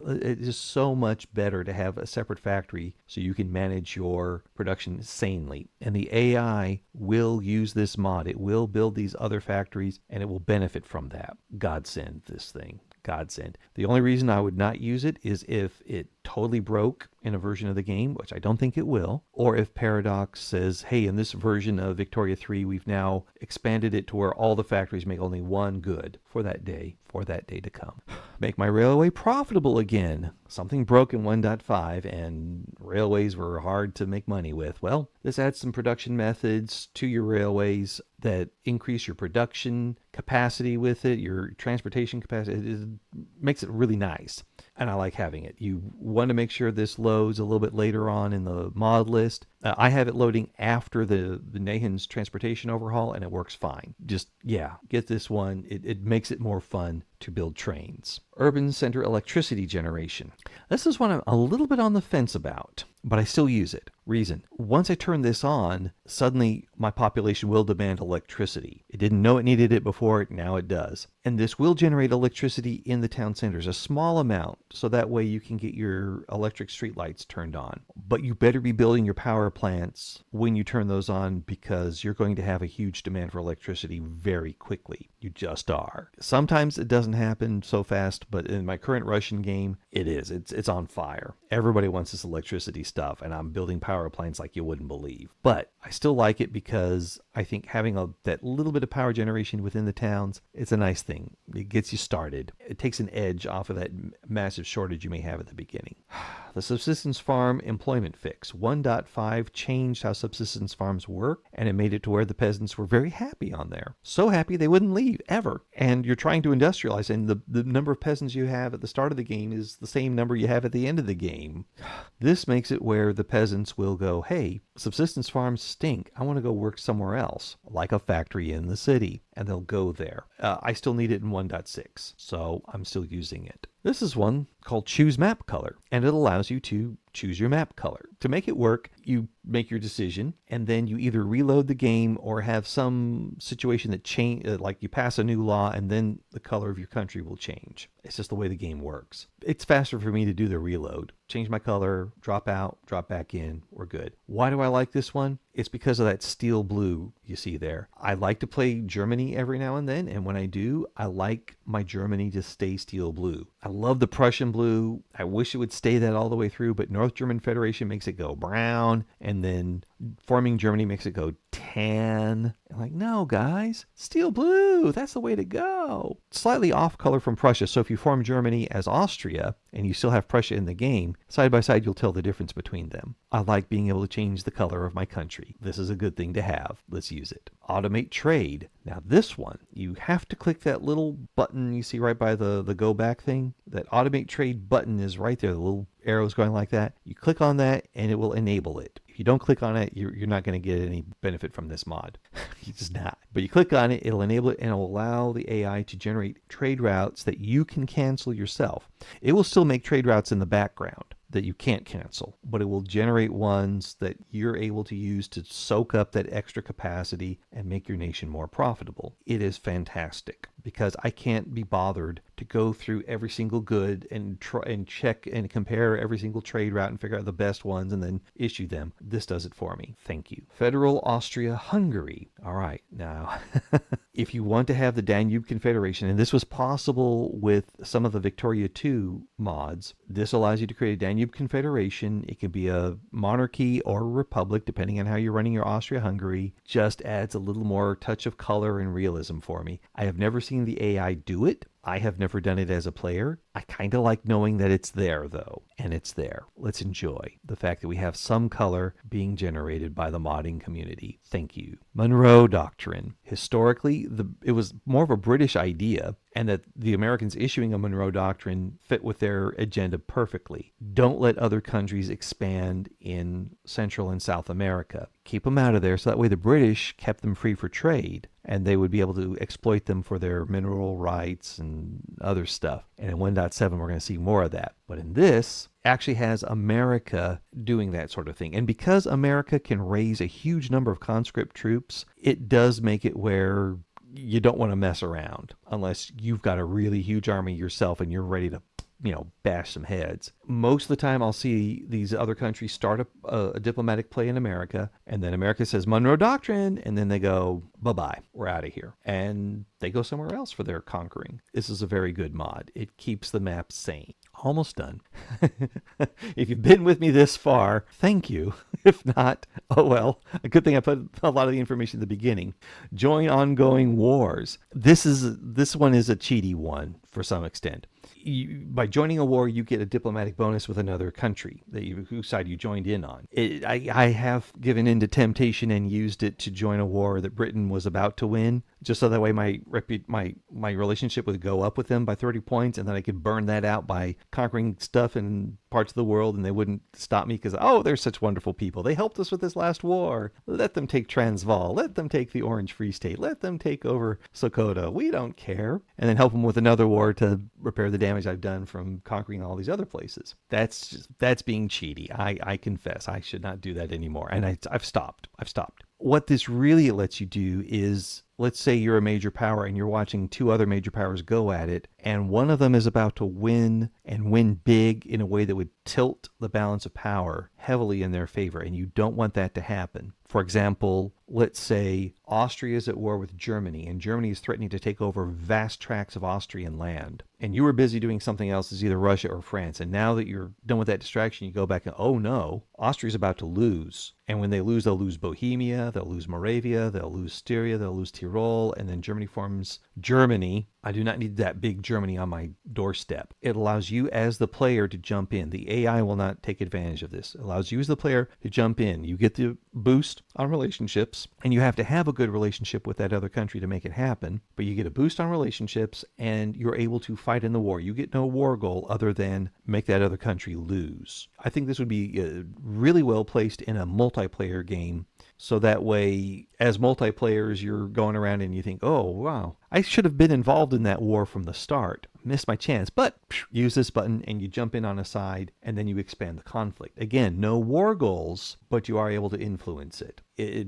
It's just so much better to have a separate factory so you can manage your production sanely. And the AI will use this mod. It will build these other factories and it will benefit from that. Godsend, this thing. Godsend. The only reason I would not use it is if it totally broke in a version of the game, which I don't think it will, or if Paradox says, hey, in this version of Victoria 3, we've now expanded it to where all the factories make only one good for that day to come. Make my railway profitable again. Something broke in 1.5 and railways were hard to make money with. Well, this adds some production methods to your railways that increase your production capacity with it, your transportation capacity. It makes it really nice. And I like having it. You want to make sure this loads a little bit later on in the mod list. I have it loading after the Nahan's transportation overhaul, and it works fine. Just, yeah, get this one. It makes it more fun to build trains. Urban center electricity generation. This is one I'm a little bit on the fence about, but I still use it. Reason: once I turn this on, suddenly my population will demand electricity. It didn't know it needed it before, now it does. And this will generate electricity in the town centers, a small amount, so that way you can get your electric streetlights turned on. But you better be building your power plants when you turn those on, because you're going to have a huge demand for electricity very quickly. You just are. Sometimes it doesn't happen so fast, but in my current Russian game, it is. It's on fire. Everybody wants this electricity stuff, and I'm building power plants like you wouldn't believe. But I still like it because I think having that little bit of power generation within the towns, it's a nice thing. It gets you started. It takes an edge off of that massive shortage you may have at the beginning. The subsistence farm employment fix. 1.5 changed how subsistence farms work, and it made it to where the peasants were very happy on there. So happy they wouldn't leave, ever. And you're trying to industrialize, and the number of peasants you have at the start of the game is the same number you have at the end of the game. This makes it where the peasants will go, hey, subsistence farms stink. I want to go work somewhere else, like a factory in the city. And they'll go there. I still need it in 1.6, so I'm still using it. This is one called Choose Map Color, and it allows you to choose your map color. To make it work, you make your decision, and then you either reload the game or have some situation that change, like you pass a new law, and then the color of your country will change. It's just the way the game works. It's faster for me to do the reload. Change my color, drop out, drop back in, we're good. Why do I like this one? It's because of that steel blue you see there. I like to play Germany every now and then, and when I do, I like my Germany to stay steel blue. I love the Prussian blue. I wish it would stay that all the way through, but North German Federation makes it go brown, and then forming Germany makes it go tan. I'm like, no, guys, steel blue, that's the way to go. Slightly off color from Prussia, so if you form Germany as Austria, and you still have Prussia in the game, side by side you'll tell the difference between them. I like being able to change the color of my country. This is a good thing to have. Let's use it. Automate trade. Now this one, you have to click that little button you see right by the go back thing. That automate trade button is right there, the little arrows going like that. You click on that and it will enable it. If you don't click on it, you're not going to get any benefit from this mod. You're just not. But you click on it, it'll enable it, and it'll allow the AI to generate trade routes that you can cancel yourself. It will still make trade routes in the background that you can't cancel, but it will generate ones that you're able to use to soak up that extra capacity and make your nation more profitable. It is fantastic because I can't be bothered to go through every single good and try and check and compare every single trade route and figure out the best ones and then issue them. This does it for me. Thank you. Federal Austria-Hungary. All right, now, if you want to have the Danube Confederation, and this was possible with some of the Victoria 2 mods, this allows you to create a Danube Confederation. It can be a monarchy or a republic, depending on how you're running your Austria-Hungary. Just adds a little more touch of color and realism for me. I have never seen the AI do it. I have never done it as a player. I kind of like knowing that it's there, though, and it's there. Let's enjoy the fact that we have some color being generated by the modding community. Thank you. Monroe Doctrine. Historically, it was more of a British idea, and that the Americans issuing a Monroe Doctrine fit with their agenda perfectly. Don't let other countries expand in Central and South America. Keep them out of there, so that way the British kept them free for trade, and they would be able to exploit them for their mineral rights and other stuff. And in 1.7, we're going to see more of that. But in this, actually has America doing that sort of thing. And because America can raise a huge number of conscript troops, it does make it where you don't want to mess around unless you've got a really huge army yourself and you're ready to, bash some heads. Most of the time I'll see these other countries start a diplomatic play in America, and then America says Monroe Doctrine, and then they go, bye-bye, we're out of here. And they go somewhere else for their conquering. This is a very good mod. It keeps the map sane. Almost done. If you've been with me this far, thank you. If not, oh well. A good thing I put a lot of the information at the beginning. Join ongoing wars. This one is a cheaty one for some extent. By joining a war, you get a diplomatic bonus with another country whose side you joined in on. I have given in to temptation and used it to join a war that Britain was about to win, just so that way my relationship would go up with them by 30 points, and then I could burn that out by conquering stuff in parts of the world, and they wouldn't stop me because, they're such wonderful people. They helped us with this last war. Let them take Transvaal. Let them take the Orange Free State. Let them take over Sokoto. We don't care. And then help them with another war to repair the damage I've done from conquering all these other places. That's being cheaty. I confess. I should not do that anymore. And I've stopped. What this really lets you do is let's say you're a major power and you're watching two other major powers go at it, and one of them is about to win and win big in a way that would tilt the balance of power heavily in their favor, and you don't want that to happen. For example, let's say Austria is at war with Germany, and Germany is threatening to take over vast tracts of Austrian land. And you were busy doing something else as either Russia or France. And now that you're done with that distraction, you go back and, oh no, Austria's about to lose. And when they lose, they'll lose Bohemia, they'll lose Moravia, they'll lose Styria, they'll lose Tyrol, and then Germany forms Germany. I do not need that big Germany on my doorstep. It allows you as the player to jump in. The AI will not take advantage of this. It allows you as the player to jump in. You get the boost on relationships, and you have to have a good relationship with that other country to make it happen. But you get a boost on relationships, and you're able to fight in the war. You get no war goal other than make that other country lose. I think this would be really well placed in a multiplayer game. So that way, as multiplayers, you're going around and you think, oh, wow, I should have been involved in that war from the start. Missed my chance. But use this button and you jump in on a side and then you expand the conflict. Again, no war goals, but you are able to influence it.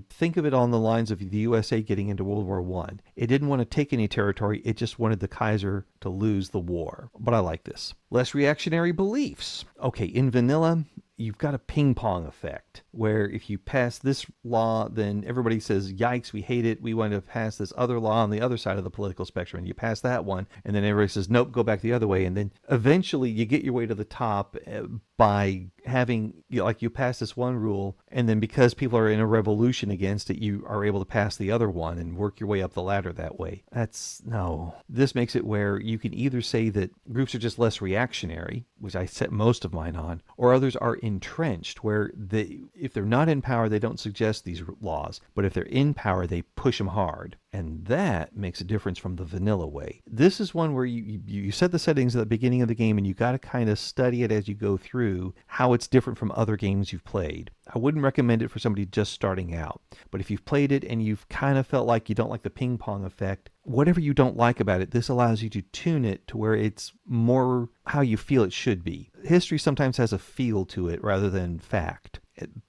Think of it on the lines of the USA getting into World War I. It didn't want to take any territory. It just wanted the Kaiser to lose the war. But I like this. Less reactionary beliefs. Okay, in vanilla, you've got a ping pong effect where if you pass this law, then everybody says, yikes, we hate it. We want to pass this other law on the other side of the political spectrum. And you pass that one, and then everybody says, nope, go back the other way. And then eventually you get your way to the top by having, you pass this one rule, and then because people are in a revolution against it, you are able to pass the other one and work your way up the ladder that way. No. This makes it where you can either say that groups are just less reactionary, which I set most of mine on, or others are entrenched, where if they're not in power, they don't suggest these laws, but if they're in power, they push them hard. And that makes a difference from the vanilla way. This is one where you set the settings at the beginning of the game, and you got to kind of study it as you go through, how it's different from other games you've played. I wouldn't recommend it for somebody just starting out. But if you've played it and you've kind of felt like you don't like the ping pong effect, whatever you don't like about it, this allows you to tune it to where it's more how you feel it should be. History sometimes has a feel to it rather than fact,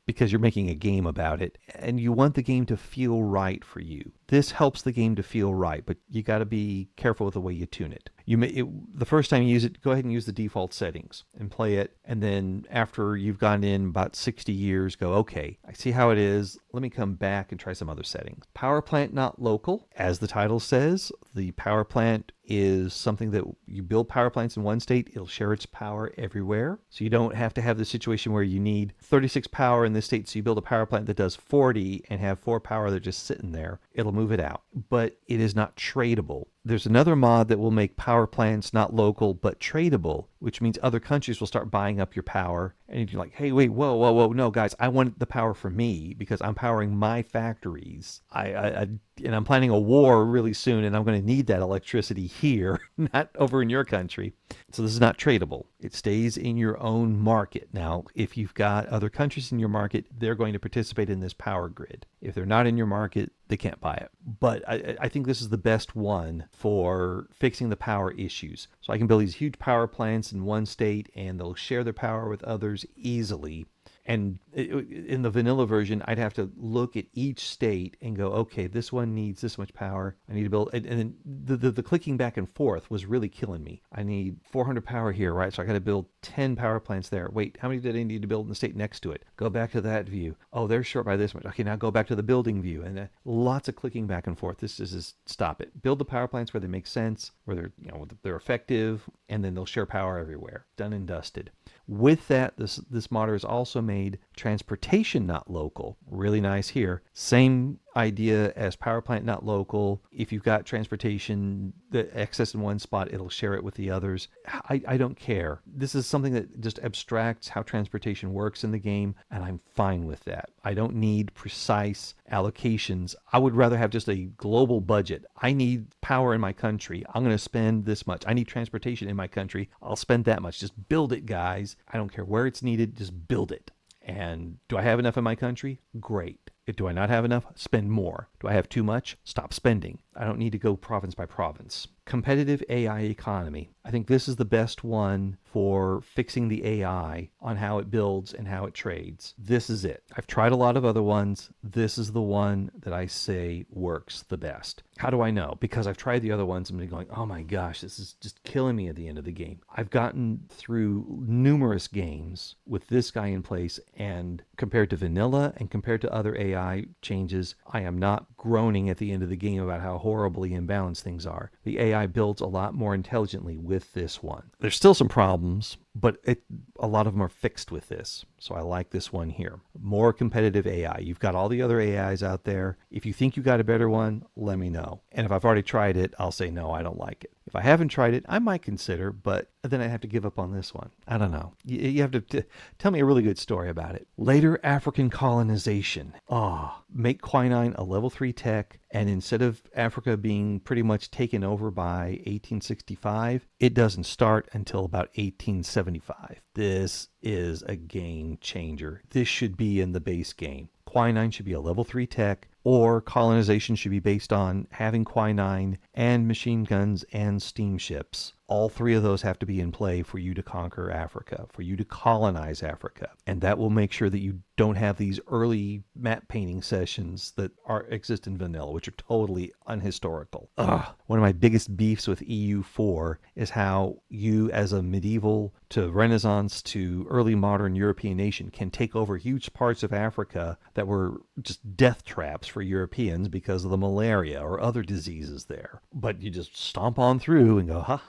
because you're making a game about it, and you want the game to feel right for you. This helps the game to feel right, but you got to be careful with the way you tune it. The first time you use it, go ahead and use the default settings and play it, and then after you've gone in about 60 years, go, okay, I see how it is. Let me come back and try some other settings. Power plant not local. As the title says, the power plant is something that you build power plants in one state, it'll share its power everywhere. So you don't have to have the situation where you need 36 power in this state, so you build a power plant that does 40 and have 4 power that are just sitting there. It'll move it out. But it is not tradable. There's another mod that will make power plants not local but tradable, which means other countries will start buying up your power. And you're like, hey, wait, whoa, no, guys, I want the power for me because I'm powering my factories. And I'm planning a war really soon, and I'm going to need that electricity here, not over in your country. So this is not tradable. It stays in your own market. Now, if you've got other countries in your market, they're going to participate in this power grid. If they're not in your market, they can't buy it. But I think this is the best one for fixing the power issues. So I can build these huge power plants in one state, and they'll share their power with others easily. And in the vanilla version, I'd have to look at each state and go, okay, this one needs this much power. I need to build, and then the clicking back and forth was really killing me. I need 400 power here, right? So I got to build 10 power plants there. Wait, how many did I need to build in the state next to it? Go back to that view. Oh, they're short by this much. Okay, now go back to the building view. And lots of clicking back and forth. This is stop it. Build the power plants where they make sense, where they're effective, and then they'll share power everywhere. Done and dusted. With that, this modder is also made transportation not local. Really nice here. Same idea as power plant not local. If you've got transportation, the excess in one spot, it'll share it with the others. I don't care. This is something that just abstracts how transportation works in the game, and I'm fine with that. I don't need precise allocations. I would rather have just a global budget. I need power in my country. I'm going to spend this much. I need transportation in my country. I'll spend that much. Just build it, guys. I don't care where it's needed. Just build it. And do I have enough in my country? Great. Do I not have enough? Spend more. Do I have too much? Stop spending. I don't need to go province by province. competitive AI economy. I think this is the best one for fixing the AI on how it builds and how it trades. This is it. I've tried a lot of other ones. This is the one that I say works the best. How do I know? Because I've tried the other ones and been going, oh my gosh, this is just killing me at the end of the game. I've gotten through numerous games with this guy in place, and compared to vanilla and compared to other AI changes, I am not groaning at the end of the game about how horribly imbalanced things are. The AI builds a lot more intelligently with this one. There's still some problems, but a lot of them are fixed with this. So I like this one here. More competitive AI. You've got all the other AIs out there. If you think you got a better one, let me know. And if I've already tried it, I'll say, no, I don't like it. If I haven't tried it, I might consider, but then I have to give up on this one. I don't know. You have to tell me a really good story about it. Later African colonization. Make quinine a level 3 tech, and instead of Africa being pretty much taken over by 1865, it doesn't start until about 1875. This is a game changer. This should be in the base game. Quinine should be a level 3 tech, or colonization should be based on having quinine and machine guns and steamships. All three of those have to be in play for you to conquer Africa, for you to colonize Africa. And that will make sure that you don't have these early map painting sessions that exist in vanilla, which are totally unhistorical. One of my biggest beefs with EU4 is how you, as a medieval to Renaissance to early modern European nation, can take over huge parts of Africa that were just death traps for Europeans because of the malaria or other diseases there. But you just stomp on through and go,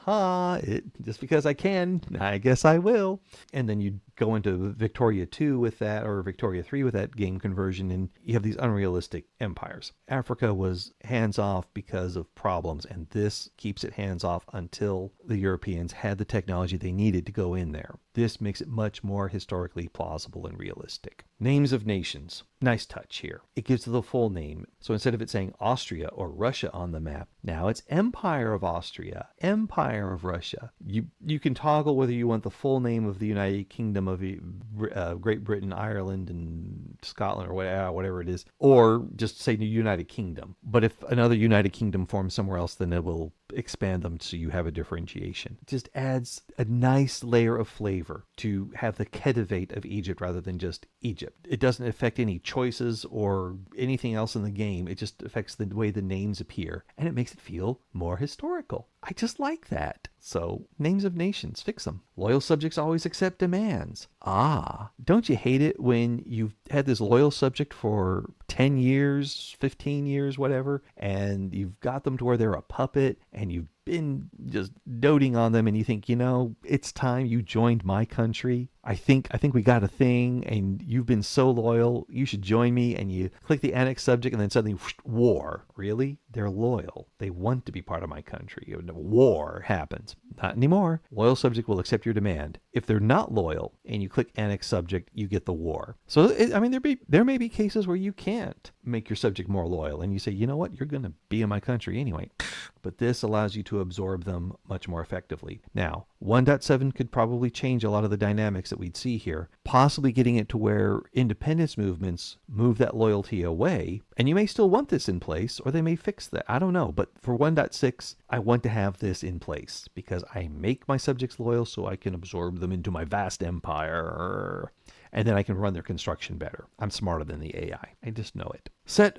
just because I can, I guess I will. And then you go into Victoria 2 with that, or Victoria 3 with that game conversion, and you have these unrealistic empires. Africa was hands off because of problems, and this keeps it hands off until the Europeans had the technology they needed to go in there. This makes it much more historically plausible and realistic. Names of nations. Nice touch here. It gives the full name. So instead of it saying Austria or Russia on the map, now it's Empire of Austria, Empire of Russia. You can toggle whether you want the full name of the United Kingdom of Great Britain, Ireland, and Scotland, or whatever it is, or just say the United Kingdom. But if another United Kingdom forms somewhere else, then it will expand them so you have a differentiation. It just adds a nice layer of flavor to have the Khedivate of Egypt rather than just Egypt. It doesn't affect any choices or anything else in the game. It just affects the way the names appear, and it makes it feel more historical. I just like that. So, names of nations, fix them. Loyal subjects always accept demands. Don't you hate it when you've had this loyal subject for 10 years, 15 years, whatever, and you've got them to where they're a puppet, and you've been just doting on them, and you think, it's time you joined my country. I think we got a thing, and you've been so loyal, you should join me, and you click the annex subject, and then suddenly, war. Really? They're loyal. They want to be part of my country. War happens. Not anymore. Loyal subject will accept your demand. If they're not loyal, and you click annex subject, you get the war. So, there may be cases where you can't make your subject more loyal, and you say, you know what, you're going to be in my country anyway. But this allows you to absorb them much more effectively. Now, 1.7 could probably change a lot of the dynamics that we'd see here, possibly getting it to where independence movements move that loyalty away, and you may still want this in place, or they may fix that. I don't know, but for 1.6, I want to have this in place because I make my subjects loyal so I can absorb them into my vast empire, and then I can run their construction better. I'm smarter than the AI. I just know it. Set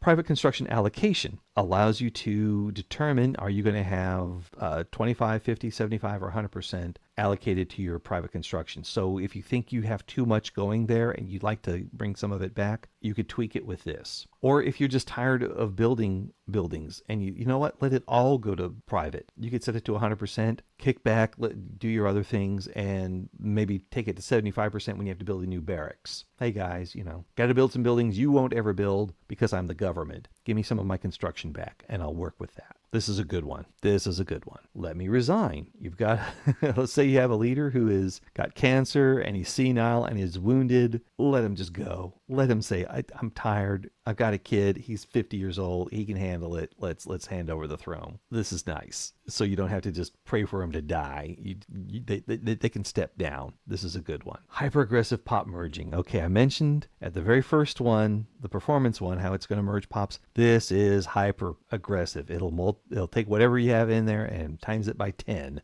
private construction allocation allows you to determine, are you going to have 25, 50, 75, or 100% allocated to your private construction. So if you think you have too much going there and you'd like to bring some of it back, you could tweak it with this. Or if you're just tired of building buildings and you know what, let it all go to private. You could set it to 100%, kick back, do your other things, and maybe take it to 75% when you have to build a new barracks. Hey guys, got to build some buildings you won't ever build because I'm the government. Give me some of my construction back and I'll work with that. This is a good one. This is a good one. Let me resign. You've got, let's say you have a leader who has got cancer and he's senile and is wounded. Let him just go. Let him say, I'm tired. I've got a kid. He's 50 years old. He can handle it. Let's hand over the throne. This is nice. So you don't have to just pray for him to die. They can step down. This is a good one. Hyper-aggressive pop merging. Okay, I mentioned at the very first one, the performance one, how it's going to merge pops. This is hyper-aggressive. It'll It'll take whatever you have in there and times it by 10.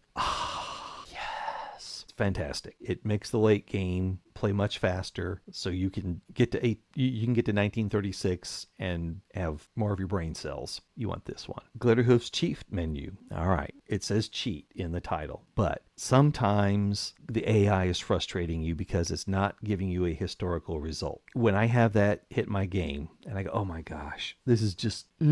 It's fantastic. It makes the late game play much faster, so you can get to you can get to 1936 and have more of your brain cells. You want this one. Glitterhoof's cheat menu. All right, it says cheat in the title, but sometimes the AI is frustrating you because it's not giving you a historical result. When I have that hit my game and I go, oh my gosh, this is just, I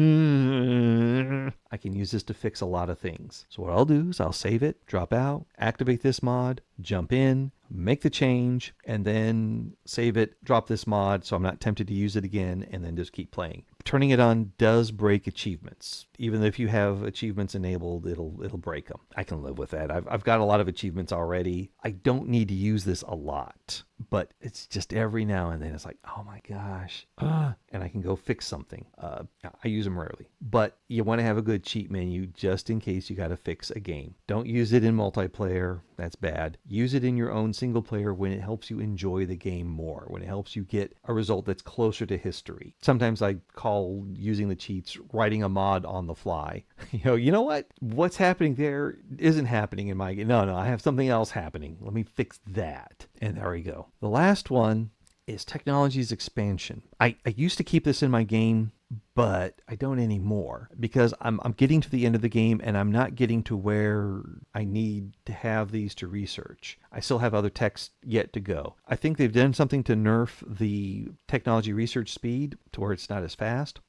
can use this to fix a lot of things. So what I'll do is I'll save it, drop out, activate this mod, jump in, make the change, and then save it, drop this mod so I'm not tempted to use it again, and then just keep playing. Turning it on does break achievements. Even if you have achievements enabled, it'll break them. I can live with that. I've got a lot of achievements already. I don't need to use this a lot, but it's just every now and then it's like, oh my gosh, and I can go fix something. I use them rarely, but you want to have a good cheat menu just in case you got to fix a game. Don't use it in multiplayer. That's bad. Use it in your own single player when it helps you enjoy the game more, when it helps you get a result that's closer to history. Sometimes I call using the cheats writing a mod on the fly. You know what? What's happening there isn't happening in my game. No, I have something else happening. Let me fix that. And there we go. The last one is technology's expansion. I used to keep this in my game, but I don't anymore because I'm getting to the end of the game and I'm not getting to where I need to have these to research. I still have other texts yet to go. I think they've done something to nerf the technology research speed to where it's not as fast.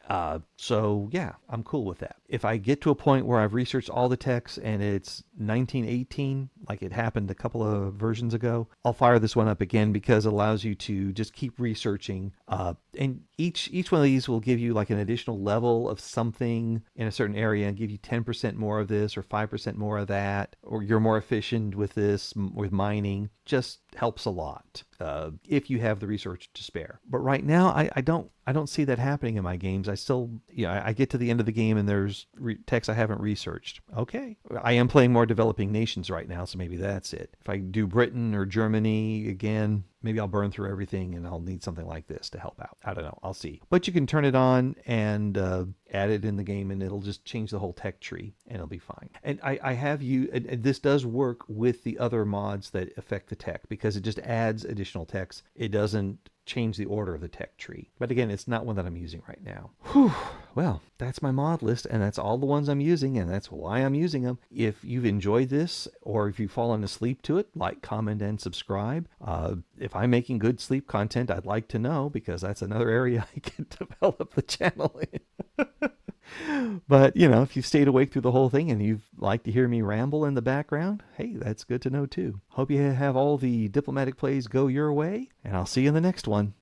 So yeah, I'm cool with that. If I get to a point where I've researched all the texts and it's 1918, like it happened a couple of versions ago, I'll fire this one up again because it allows you to just keep researching. And each one of these will give you like an additional level of something in a certain area and give you 10% more of this or 5% more of that, or you're more efficient with this, with mining. Just helps a lot if you have the research to spare. But right now, I don't see that happening in my games. I still, I get to the end of the game and there's text I haven't researched. Okay, I am playing more developing nations right now, so maybe that's it. If I do Britain or Germany again, maybe I'll burn through everything and I'll need something like this to help out. I don't know. I'll see. But you can turn it on and add it in the game and it'll just change the whole tech tree and it'll be fine. And I have and this does work with the other mods that affect the tech because it just adds additional text. It doesn't change the order of the tech tree. But again, it's not one that I'm using right now. Whew. Well, that's my mod list, and that's all the ones I'm using, and that's why I'm using them. If you've enjoyed this, or if you've fallen asleep to it, like, comment, and subscribe. If I'm making good sleep content, I'd like to know, because that's another area I can develop the channel in. But, if you've stayed awake through the whole thing and you'd like to hear me ramble in the background, hey, that's good to know too. Hope you have all the diplomatic plays go your way, and I'll see you in the next one.